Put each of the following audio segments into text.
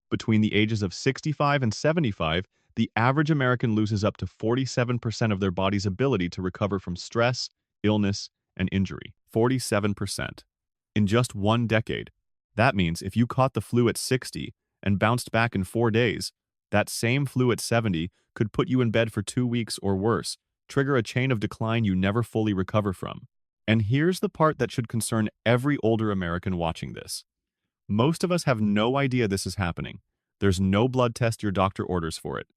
Between the ages of 65 and 75, the average American loses up to 47% of their body's ability to recover from stress, illness, and injury. 47%. In just one decade. That means if you caught the flu at 60 and bounced back in 4 days, that same flu at 70 could put you in bed for 2 weeks or worse, trigger a chain of decline you never fully recover from. And here's the part that should concern every older American watching this. Most of us have no idea this is happening. There's no blood test your doctor orders for it.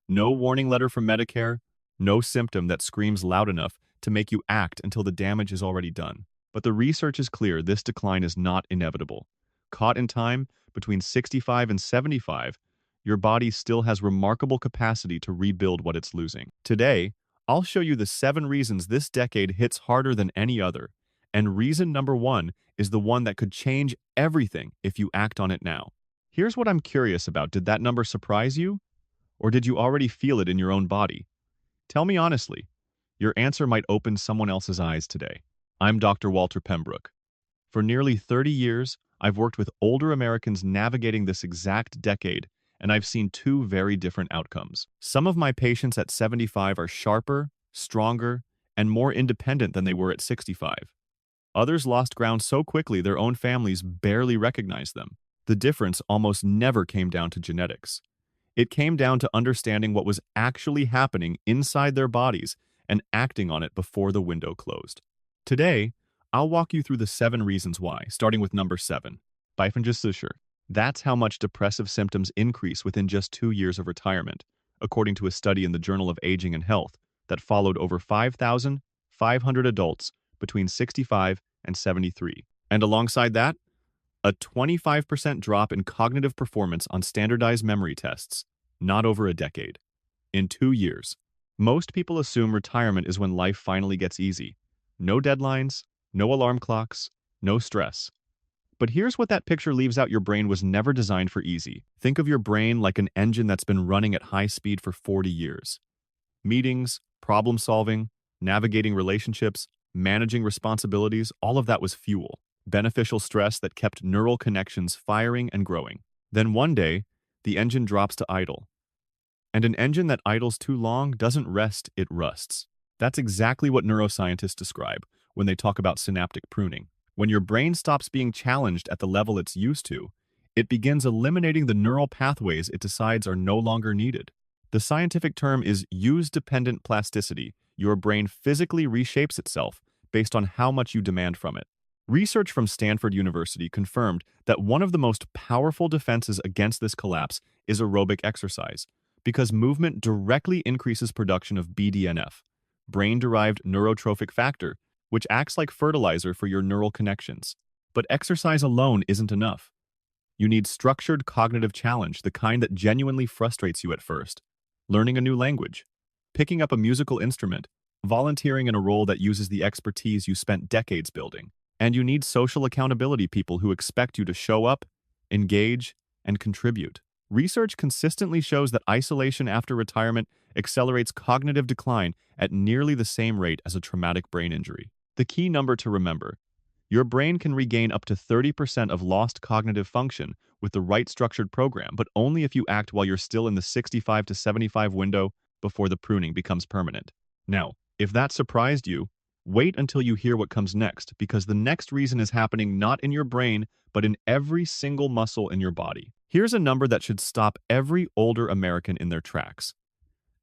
No warning letter from Medicare. No symptom that screams loud enough to make you act until the damage is already done. But the research is clear this decline is not inevitable. Caught in time, between 65 and 75, your body still has remarkable capacity to rebuild what it's losing. Today, I'll show you the 7 reasons this decade hits harder than any other. And reason number 1 is the one that could change everything if you act on it now. Here's what I'm curious about. Did that number surprise you? Or did you already feel it in your own body? Tell me honestly. Your answer might open someone else's eyes today. I'm Dr. Walter Pembrook. For nearly 30 years, I've worked with older Americans navigating this exact decade, and I've seen 2 very different outcomes. Some of my patients at 75 are sharper, stronger, and more independent than they were at 65. Others lost ground so quickly their own families barely recognized them. The difference almost never came down to genetics. It came down to understanding what was actually happening inside their bodies and acting on it before the window closed. Today, I'll walk you through the 7 reasons why, starting with number 7. Beifenjesicher. That's how much depressive symptoms increase within just 2 years of retirement, according to a study in the Journal of Aging and Health that followed over 5,500 adults between 65 and 73. And alongside that, a 25% drop in cognitive performance on standardized memory tests, not over a decade. In 2 years. Most people assume retirement is when life finally gets easy. No deadlines, no alarm clocks, no stress. But here's what that picture leaves out: your brain was never designed for easy. Think of your brain like an engine that's been running at high speed for 40 years. Meetings, problem solving, navigating relationships, managing responsibilities, all of that was fuel. Beneficial stress that kept neural connections firing and growing. Then one day, the engine drops to idle. And an engine that idles too long doesn't rest, it rusts. That's exactly what neuroscientists describe when they talk about synaptic pruning. When your brain stops being challenged at the level it's used to, it begins eliminating the neural pathways it decides are no longer needed. The scientific term is use-dependent plasticity. Your brain physically reshapes itself based on how much you demand from it. Research from Stanford University confirmed that one of the most powerful defenses against this collapse is aerobic exercise, because movement directly increases production of BDNF, brain-derived neurotrophic factor, which acts like fertilizer for your neural connections. But exercise alone isn't enough. You need structured cognitive challenge, the kind that genuinely frustrates you at first. Learning a new language, picking up a musical instrument, volunteering in a role that uses the expertise you spent decades building. And you need social accountability people who expect you to show up, engage, and contribute. Research consistently shows that isolation after retirement accelerates cognitive decline at nearly the same rate as a traumatic brain injury. The key number to remember: your brain can regain up to 30% of lost cognitive function with the right structured program, but only if you act while you're still in the 65 to 75 window before the pruning becomes permanent. Now, if that surprised you, wait until you hear what comes next, because the next reason is happening not in your brain, but in every single muscle in your body. Here's a number that should stop every older American in their tracks.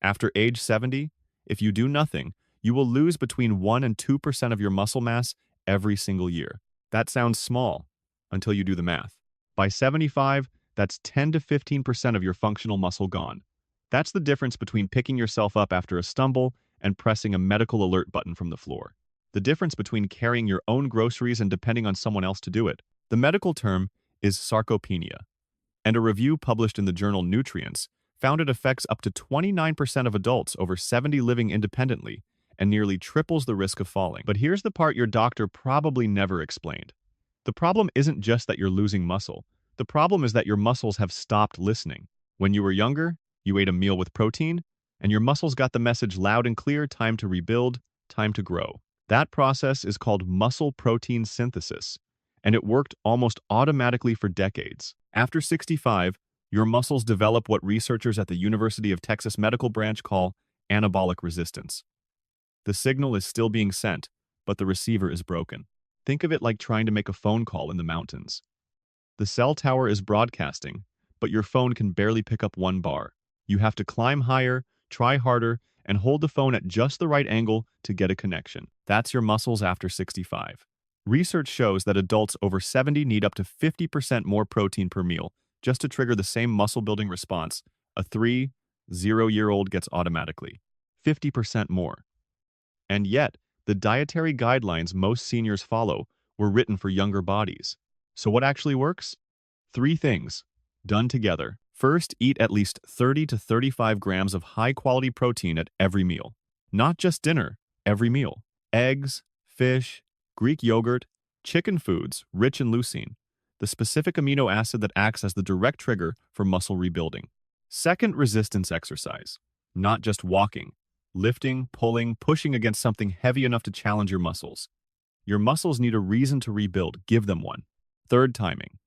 After age 70, if you do nothing, you will lose between 1 and 2% of your muscle mass every single year. That sounds small until you do the math. By 75, that's 10 to 15% of your functional muscle gone. That's the difference between picking yourself up after a stumble and pressing a medical alert button from the floor. The difference between carrying your own groceries and depending on someone else to do it. The medical term is sarcopenia, and a review published in the journal Nutrients found it affects up to 29% of adults over 70 living independently and nearly triples the risk of falling. But here's the part your doctor probably never explained. The problem isn't just that you're losing muscle. The problem is that your muscles have stopped listening. When you were younger, you ate a meal with protein, and your muscles got the message loud and clear: time to rebuild, time to grow. That process is called muscle protein synthesis, and it worked almost automatically for decades. After 65, Your muscles develop what researchers at the University of Texas Medical Branch call anabolic resistance. The signal is still being sent, but the receiver is broken. Think of it like trying to make a phone call in the mountains. The cell tower is broadcasting, but your phone can barely pick up one bar. You have to climb higher, try harder, and hold the phone at just the right angle to get a connection. That's your muscles after 65. Research shows that adults over 70 need up to 50% more protein per meal just to trigger the same muscle-building response a 3-0-year-old gets automatically. 50% more. And yet, the dietary guidelines most seniors follow were written for younger bodies. So what actually works? Three things, done together. First, eat at least 30 to 35 grams of high-quality protein at every meal. Not just dinner, every meal. Eggs, fish, Greek yogurt, chicken foods rich in leucine, the specific amino acid that acts as the direct trigger for muscle rebuilding. Second, resistance exercise. Not just walking, lifting, pulling, pushing against something heavy enough to challenge your muscles. Your muscles need a reason to rebuild. Give them one. Third, timing.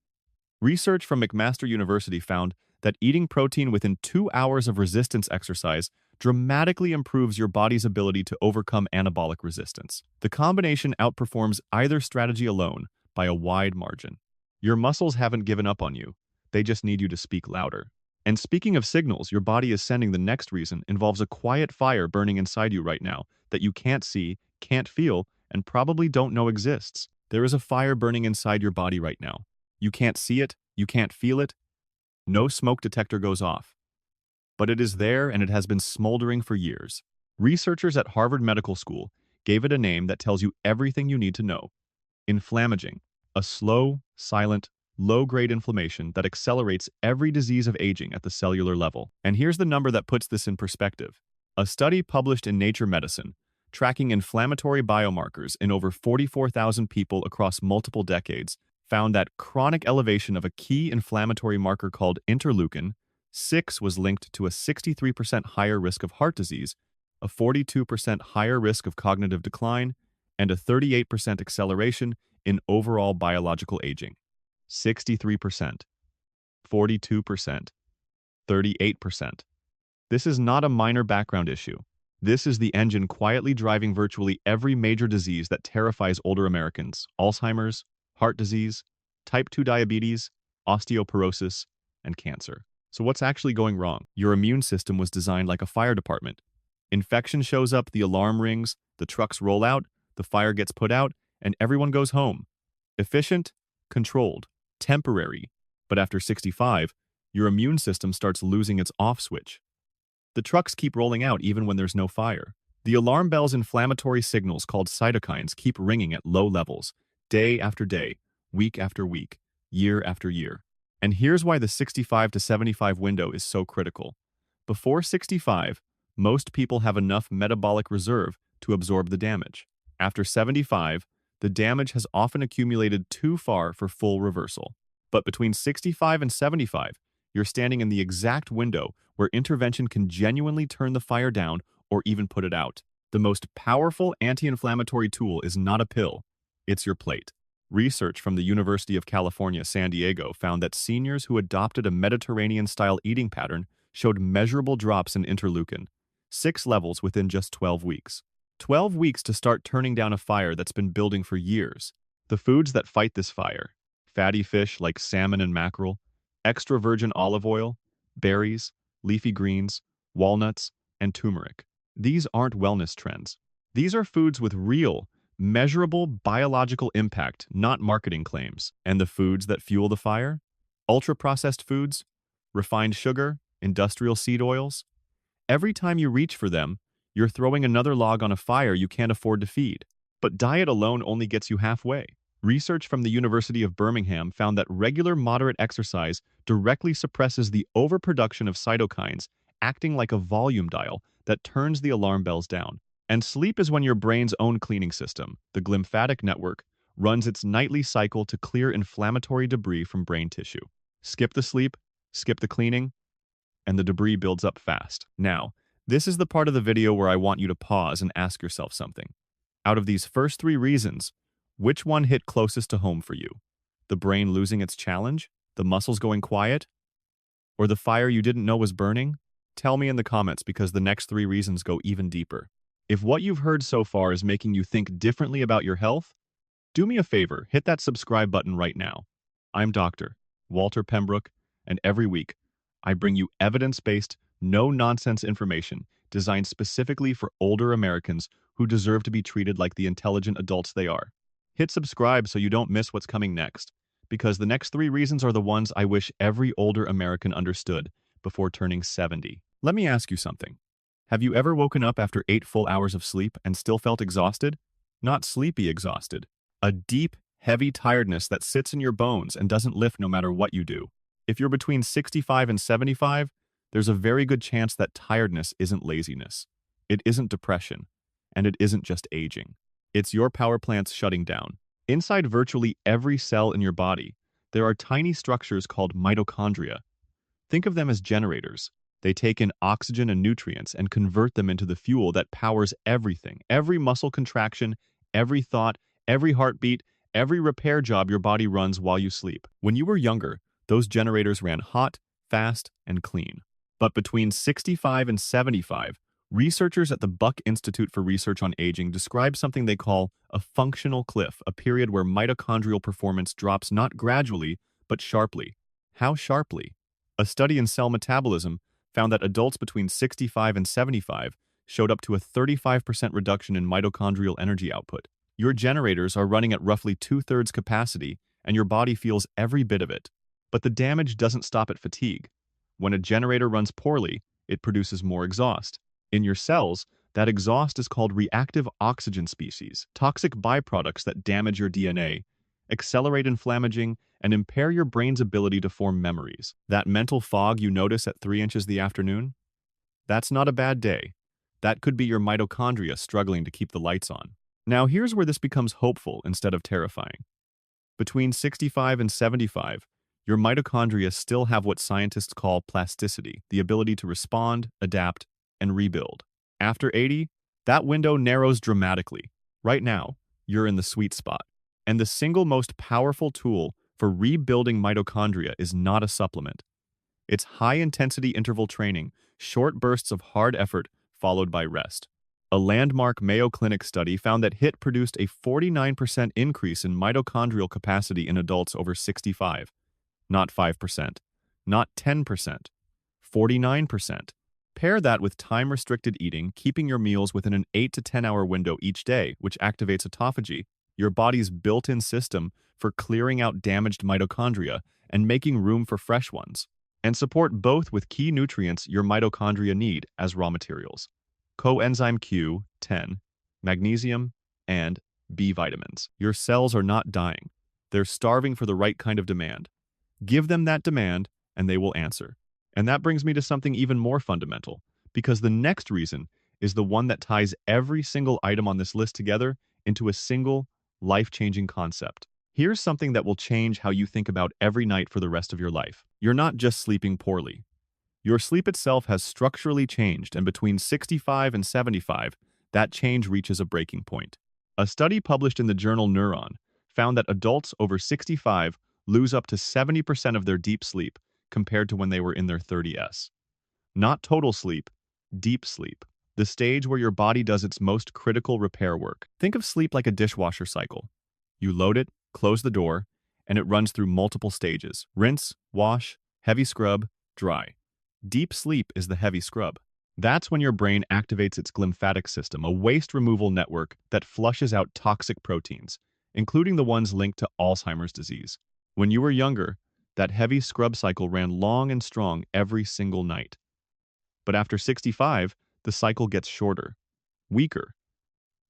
Research from McMaster University found that eating protein within 2 hours of resistance exercise dramatically improves your body's ability to overcome anabolic resistance. The combination outperforms either strategy alone by a wide margin. Your muscles haven't given up on you. They just need you to speak louder. And speaking of signals your body is sending, the next reason involves a quiet fire burning inside you right now that you can't see, can't feel, and probably don't know exists. There is a fire burning inside your body right now. You can't see it, you can't feel it. No smoke detector goes off. But it is there and it has been smoldering for years. Researchers at Harvard Medical School gave it a name that tells you everything you need to know. Inflammaging, a slow, silent, low-grade inflammation that accelerates every disease of aging at the cellular level. And here's the number that puts this in perspective. A study published in Nature Medicine, tracking inflammatory biomarkers in over 44,000 people across multiple decades, found that chronic elevation of a key inflammatory marker called interleukin-6 was linked to a 63% higher risk of heart disease, a 42% higher risk of cognitive decline, and a 38% acceleration in overall biological aging. 63%, 42%, 38%. This is not a minor background issue. This is the engine quietly driving virtually every major disease that terrifies older Americans: Alzheimer's, heart disease, type 2 diabetes, osteoporosis, and cancer. So what's actually going wrong? Your immune system was designed like a fire department. Infection shows up, the alarm rings, the trucks roll out, the fire gets put out, and everyone goes home. Efficient, controlled, temporary. But after 65, your immune system starts losing its off switch. The trucks keep rolling out even when there's no fire. The alarm bell's inflammatory signals called cytokines keep ringing at low levels, day after day, week after week, year after year. And here's why the 65 to 75 window is so critical. Before 65, most people have enough metabolic reserve to absorb the damage. After 75, the damage has often accumulated too far for full reversal. But between 65 and 75, you're standing in the exact window where intervention can genuinely turn the fire down or even put it out. The most powerful anti-inflammatory tool is not a pill, it's your plate. Research from the University of California, San Diego found that seniors who adopted a Mediterranean-style eating pattern showed measurable drops in interleukin, 6 levels within just 12 weeks. 12 weeks to start turning down a fire that's been building for years. The foods that fight this fire: fatty fish like salmon and mackerel, extra virgin olive oil, berries, leafy greens, walnuts, and turmeric. These aren't wellness trends. These are foods with real, measurable biological impact, not marketing claims. And the foods that fuel the fire? Ultra-processed foods, refined sugar, industrial seed oils. Every time you reach for them, you're throwing another log on a fire you can't afford to feed. But diet alone only gets you halfway. Research from the University of Birmingham found that regular moderate exercise directly suppresses the overproduction of cytokines, acting like a volume dial that turns the alarm bells down. And sleep is when your brain's own cleaning system, the glymphatic network, runs its nightly cycle to clear inflammatory debris from brain tissue. Skip the sleep, skip the cleaning, and the debris builds up fast. Now, this is the part of the video where I want you to pause and ask yourself something. Out of these first 3 reasons, which one hit closest to home for you? The brain losing its challenge? The muscles going quiet? Or the fire you didn't know was burning? Tell me in the comments because the next 3 reasons go even deeper. If what you've heard so far is making you think differently about your health, do me a favor, hit that subscribe button right now. I'm Dr. Walter Pembrook, and every week, I bring you evidence-based, no-nonsense information designed specifically for older Americans who deserve to be treated like the intelligent adults they are. Hit subscribe so you don't miss what's coming next, because the next 3 reasons are the ones I wish every older American understood before turning 70. Let me ask you something. Have you ever woken up after 8 full hours of sleep and still felt exhausted? Not sleepy exhausted. A deep, heavy tiredness that sits in your bones and doesn't lift no matter what you do. If you're between 65 and 75, there's a very good chance that tiredness isn't laziness. It isn't depression. And it isn't just aging. It's your power plants shutting down. Inside virtually every cell in your body, there are tiny structures called mitochondria. Think of them as generators. They take in oxygen and nutrients and convert them into the fuel that powers everything. Every muscle contraction, every thought, every heartbeat, every repair job your body runs while you sleep. When you were younger, those generators ran hot, fast, and clean. But between 65 and 75, researchers at the Buck Institute for Research on Aging describe something they call a functional cliff, a period where mitochondrial performance drops not gradually, but sharply. How sharply? A study in cell metabolism found that adults between 65 and 75 showed up to a 35% reduction in mitochondrial energy output. Your generators are running at roughly 2/3 capacity, and your body feels every bit of it. But the damage doesn't stop at fatigue. When a generator runs poorly, it produces more exhaust. In your cells, that exhaust is called reactive oxygen species, toxic byproducts that damage your DNA, accelerate inflammaging, and impair your brain's ability to form memories. That mental fog you notice at 3 inches the afternoon? That's not a bad day. That could be your mitochondria struggling to keep the lights on. Now here's where this becomes hopeful instead of terrifying. Between 65 and 75, your mitochondria still have what scientists call plasticity, the ability to respond, adapt, and rebuild. After 80, that window narrows dramatically. Right now, you're in the sweet spot. And the single most powerful tool for rebuilding mitochondria is not a supplement. It's high-intensity interval training, short bursts of hard effort followed by rest. A landmark Mayo Clinic study found that HIIT produced a 49% increase in mitochondrial capacity in adults over 65. Not 5%, not 10%, 49%. Pair that with time-restricted eating, keeping your meals within an 8 to 10-hour window each day, which activates autophagy, your body's built-in system for clearing out damaged mitochondria and making room for fresh ones. And support both with key nutrients your mitochondria need as raw materials. Coenzyme Q10, magnesium, and B vitamins. Your cells are not dying. They're starving for the right kind of demand. Give them that demand, and they will answer. And that brings me to something even more fundamental, because the next reason is the one that ties every single item on this list together into a single, life-changing concept. Here's something that will change how you think about every night for the rest of your life. You're not just sleeping poorly. Your sleep itself has structurally changed, and between 65 and 75, that change reaches a breaking point. A study published in the journal Neuron found that adults over 65 lose up to 70% of their deep sleep compared to when they were in their 30s. Not total sleep, deep sleep. The stage where your body does its most critical repair work. Think of sleep like a dishwasher cycle. You load it, close the door, and it runs through multiple stages. Rinse, wash, heavy scrub, dry. Deep sleep is the heavy scrub. That's when your brain activates its glymphatic system, a waste removal network that flushes out toxic proteins, including the ones linked to Alzheimer's disease. When you were younger, that heavy scrub cycle ran long and strong every single night. But after 65, the cycle gets shorter, weaker.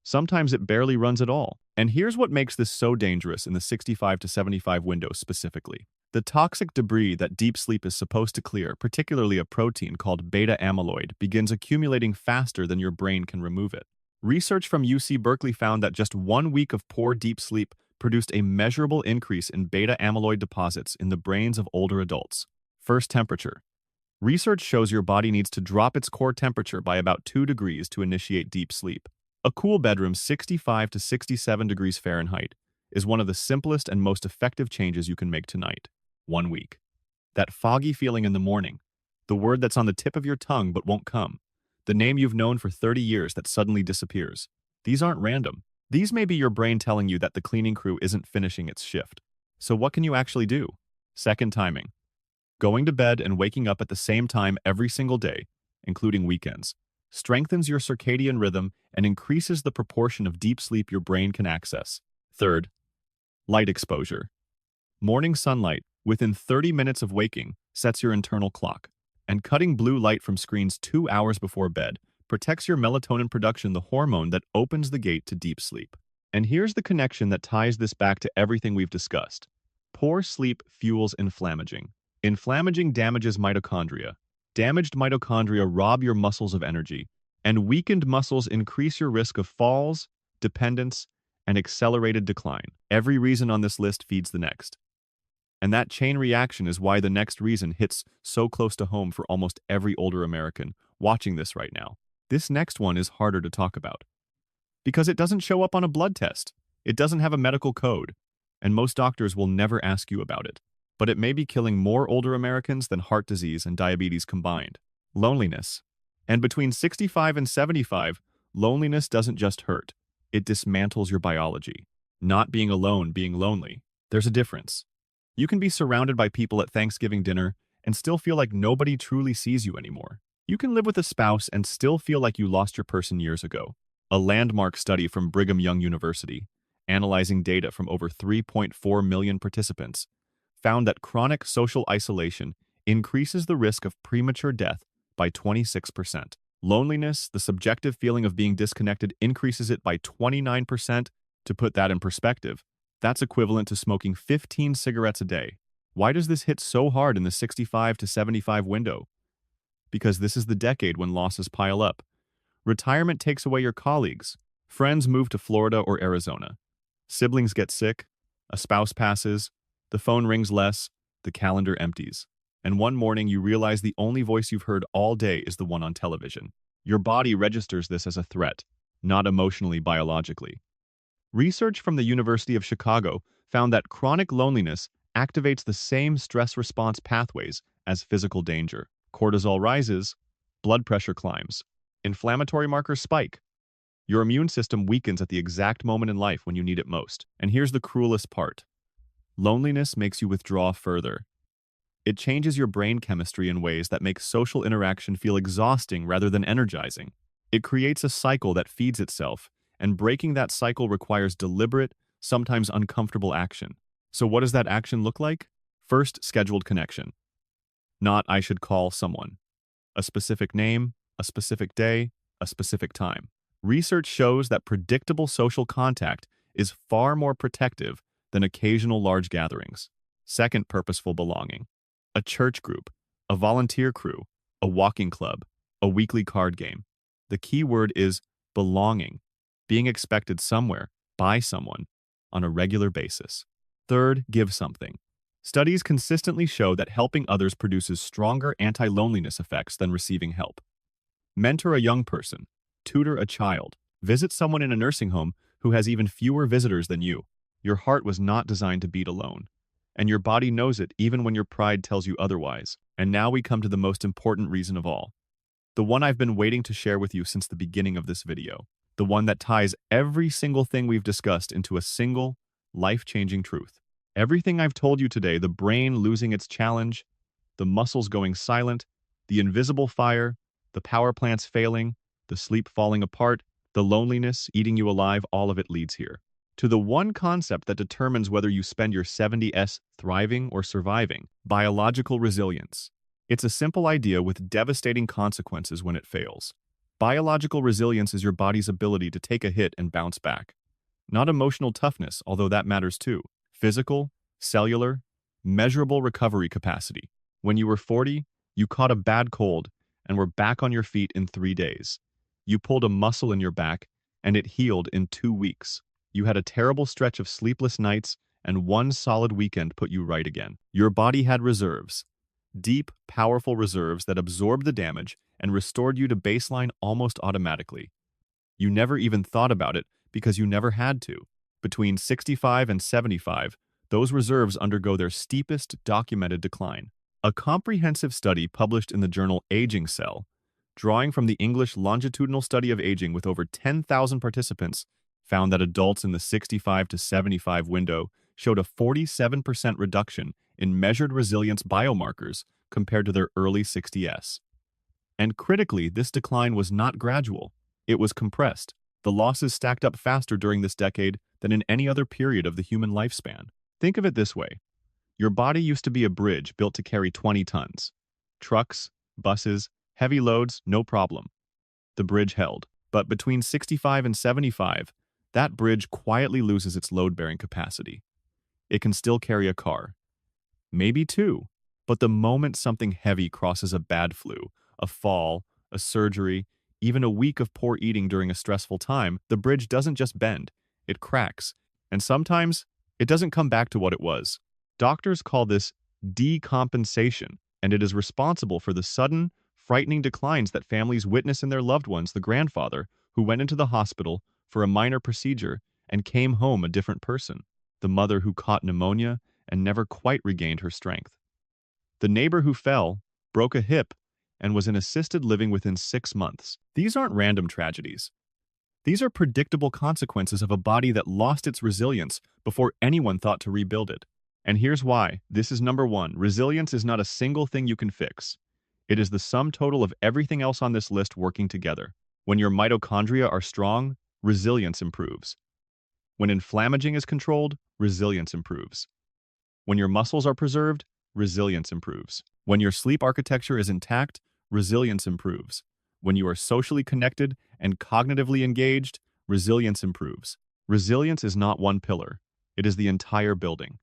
Sometimes it barely runs at all. And here's what makes this so dangerous in the 65 to 75 window specifically. The toxic debris that deep sleep is supposed to clear, particularly a protein called beta amyloid, begins accumulating faster than your brain can remove it. Research from UC Berkeley found that just 1 week of poor deep sleep produced a measurable increase in beta amyloid deposits in the brains of older adults. First, temperature. Research shows your body needs to drop its core temperature by about 2 degrees to initiate deep sleep. A cool bedroom 65 to 67 degrees Fahrenheit is one of the simplest and most effective changes you can make tonight. 1 week. That foggy feeling in the morning. The word that's on the tip of your tongue but won't come. The name you've known for 30 years that suddenly disappears. These aren't random. These may be your brain telling you that the cleaning crew isn't finishing its shift. So what can you actually do? Second timing. Going to bed and waking up at the same time every single day, including weekends, strengthens your circadian rhythm and increases the proportion of deep sleep your brain can access. Third, light exposure. Morning sunlight, within 30 minutes of waking, sets your internal clock, and cutting blue light from screens 2 hours before bed protects your melatonin production, the hormone that opens the gate to deep sleep. And here's the connection that ties this back to everything we've discussed. Poor sleep fuels inflammaging. Inflammaging damages mitochondria. Damaged mitochondria rob your muscles of energy, and weakened muscles increase your risk of falls, dependence, and accelerated decline. Every reason on this list feeds the next. And that chain reaction is why the next reason hits so close to home for almost every older American watching this right now. This next one is harder to talk about because it doesn't show up on a blood test. It doesn't have a medical code, and most doctors will never ask you about it. But it may be killing more older Americans than heart disease and diabetes combined. Loneliness. And between 65 and 75, loneliness doesn't just hurt. It dismantles your biology. Not being alone, being lonely. There's a difference. You can be surrounded by people at Thanksgiving dinner and still feel like nobody truly sees you anymore. You can live with a spouse and still feel like you lost your person years ago. A landmark study from Brigham Young University, analyzing data from over 3.4 million participants, found that chronic social isolation increases the risk of premature death by 26%. Loneliness, the subjective feeling of being disconnected, increases it by 29%. To put that in perspective, that's equivalent to smoking 15 cigarettes a day. Why does this hit so hard in the 65 to 75 window? Because this is the decade when losses pile up. Retirement takes away your colleagues. Friends move to Florida or Arizona. Siblings get sick. A spouse passes. The phone rings less. The calendar empties. And one morning you realize the only voice you've heard all day is the one on television. Your body registers this as a threat, not emotionally, biologically. Research from the University of Chicago found that chronic loneliness activates the same stress response pathways as physical danger. Cortisol rises, blood pressure climbs, inflammatory markers spike. Your immune system weakens at the exact moment in life when you need it most. And here's the cruelest part. Loneliness makes you withdraw further. It changes your brain chemistry in ways that make social interaction feel exhausting rather than energizing. It creates a cycle that feeds itself, and breaking that cycle requires deliberate, sometimes uncomfortable action. So what does that action look like? First, scheduled connection. Not I should call someone. A specific name, a specific day, a specific time. Research shows that predictable social contact is far more protective than occasional large gatherings. Second, purposeful belonging. A church group, a volunteer crew, a walking club, a weekly card game. The key word is belonging, being expected somewhere, by someone, on a regular basis. Third, give something. Studies consistently show that helping others produces stronger anti-loneliness effects than receiving help. Mentor a young person, tutor a child, visit someone in a nursing home who has even fewer visitors than you. Your heart was not designed to beat alone, and your body knows it even when your pride tells you otherwise. And now we come to the most important reason of all. The one I've been waiting to share with you since the beginning of this video. The one that ties every single thing we've discussed into a single, life-changing truth. Everything I've told you today, the brain losing its challenge, the muscles going silent, the invisible fire, the power plants failing, the sleep falling apart, the loneliness eating you alive, all of it leads here. To the one concept that determines whether you spend your 70s thriving or surviving, biological resilience. It's a simple idea with devastating consequences when it fails. Biological resilience is your body's ability to take a hit and bounce back. Not emotional toughness, although that matters too. Physical, cellular, measurable recovery capacity. When you were 40, you caught a bad cold and were back on your feet in 3 days. You pulled a muscle in your back and it healed in 2 weeks. You had a terrible stretch of sleepless nights and one solid weekend put you right again. Your body had reserves. Deep, powerful reserves that absorbed the damage and restored you to baseline almost automatically. You never even thought about it because you never had to. Between 65 and 75, those reserves undergo their steepest documented decline. A comprehensive study published in the journal Aging Cell, drawing from the English longitudinal study of aging with over 10,000 participants, found that adults in the 65 to 75 window showed a 47% reduction in measured resilience biomarkers compared to their early 60s. And critically, this decline was not gradual. It was compressed. The losses stacked up faster during this decade than in any other period of the human lifespan. Think of it this way. Your body used to be a bridge built to carry 20 tons. Trucks, buses, heavy loads, no problem. The bridge held. But between 65 and 75, that bridge quietly loses its load-bearing capacity. It can still carry a car. Maybe two. But the moment something heavy crosses a bad flu, a fall, a surgery, even a week of poor eating during a stressful time, the bridge doesn't just bend, it cracks. And sometimes, it doesn't come back to what it was. Doctors call this decompensation, and it is responsible for the sudden, frightening declines that families witness in their loved ones, the grandfather who went into the hospital for a minor procedure and came home a different person, the mother who caught pneumonia and never quite regained her strength, the neighbor who fell, broke a hip, and was in assisted living within 6 months. These aren't random tragedies. These are predictable consequences of a body that lost its resilience before anyone thought to rebuild it. And here's why. This is number one. Resilience is not a single thing you can fix. It is the sum total of everything else on this list working together. When your mitochondria are strong, resilience improves. When inflammaging is controlled, resilience improves. When your muscles are preserved, resilience improves. When your sleep architecture is intact, resilience improves. When you are socially connected and cognitively engaged, resilience improves. Resilience is not one pillar. It is the entire building.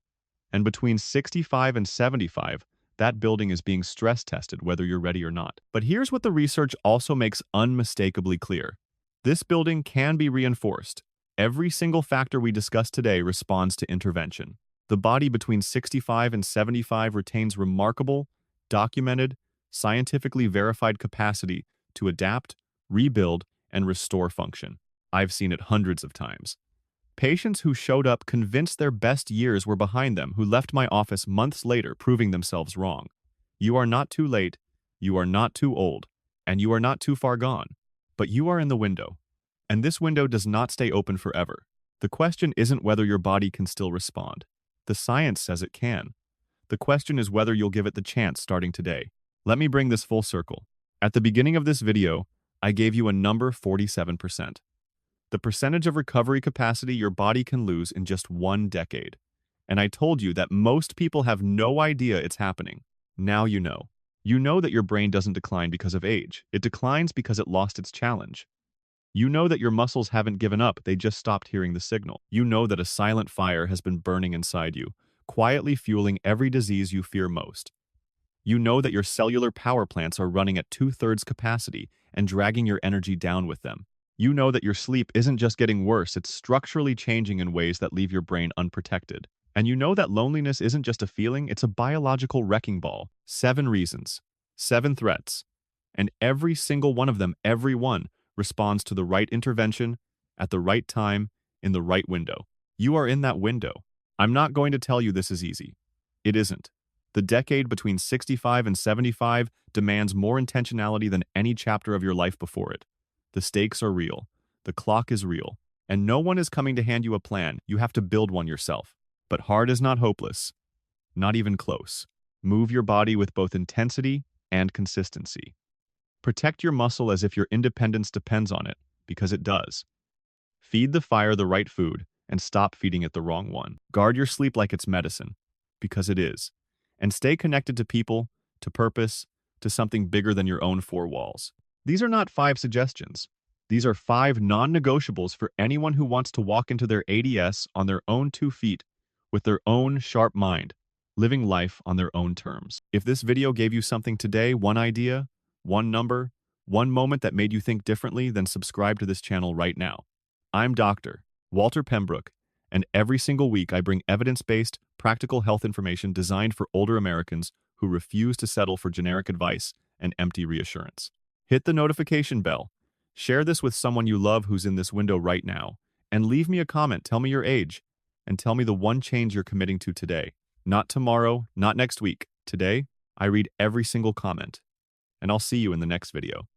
And between 65 and 75, that building is being stress tested whether you're ready or not. But here's what the research also makes unmistakably clear. This building can be reinforced. Every single factor we discussed today responds to intervention. The body between 65 and 75 retains remarkable, documented, scientifically verified capacity to adapt, rebuild, and restore function. I've seen it hundreds of times. Patients who showed up convinced their best years were behind them, who left my office months later proving themselves wrong. You are not too late, you are not too old, and you are not too far gone. But you are in the window. And this window does not stay open forever. The question isn't whether your body can still respond. The science says it can. The question is whether you'll give it the chance starting today. Let me bring this full circle. At the beginning of this video, I gave you a number 47%. The percentage of recovery capacity your body can lose in just 1 decade. And I told you that most people have no idea it's happening. Now you know. You know that your brain doesn't decline because of age. It declines because it lost its challenge. You know that your muscles haven't given up, they just stopped hearing the signal. You know that a silent fire has been burning inside you, quietly fueling every disease you fear most. You know that your cellular power plants are running at 2/3 capacity and dragging your energy down with them. You know that your sleep isn't just getting worse, it's structurally changing in ways that leave your brain unprotected. And you know that loneliness isn't just a feeling, it's a biological wrecking ball. 7 reasons, 7 threats, and every single one of them, every one, responds to the right intervention, at the right time, in the right window. You are in that window. I'm not going to tell you this is easy. It isn't. The decade between 65 and 75 demands more intentionality than any chapter of your life before it. The stakes are real. The clock is real. And no one is coming to hand you a plan. You have to build one yourself. But hard is not hopeless. Not even close. Move your body with both intensity and consistency. Protect your muscle as if your independence depends on it, because it does. Feed the fire the right food, and stop feeding it the wrong one. Guard your sleep like it's medicine, because it is. And stay connected to people, to purpose, to something bigger than your own 4 walls. These are not 5 suggestions. These are 5 non-negotiables for anyone who wants to walk into their ADS on their own 2 feet, with their own sharp mind, living life on their own terms. If this video gave you something today, one idea, one number, one moment that made you think differently, then subscribe to this channel right now. I'm Dr. Walter Pembrook, and every single week I bring evidence-based, practical health information designed for older Americans who refuse to settle for generic advice and empty reassurance. Hit the notification bell, share this with someone you love who's in this window right now, and leave me a comment. Tell me your age, and tell me the one change you're committing to today. Not tomorrow, not next week. Today, I read every single comment, and I'll see you in the next video.